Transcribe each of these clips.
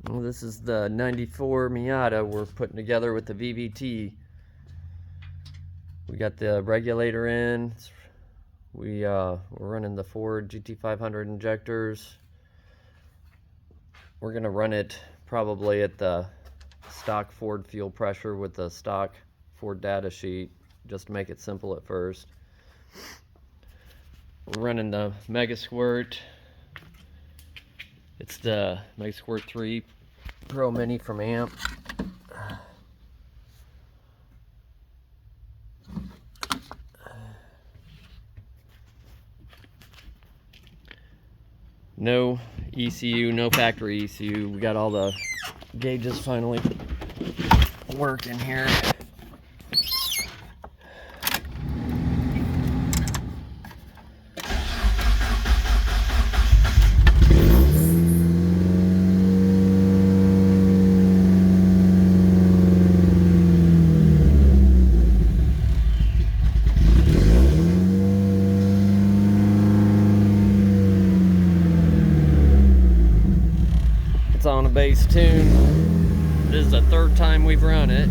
Well, this is the 94 Miata we're putting together with the VVT. We got the regulator in. We're running the Ford GT500 injectors. We're gonna run it probably at the stock Ford fuel pressure with the stock Ford data sheet, just to make it simple at first. We're running the Mega Squirt. It's the Mega Squirt 3 Pro Mini from AMP. No ECU, no factory ECU. We got all the gauges finally working here. It's on a bass tune. This is the third time we've run it.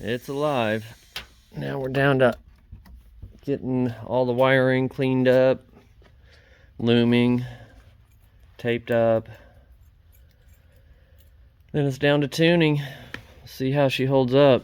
It's alive. Now we're down to getting all the wiring cleaned up, looming, taped up. Then it's down to tuning. See how she holds up.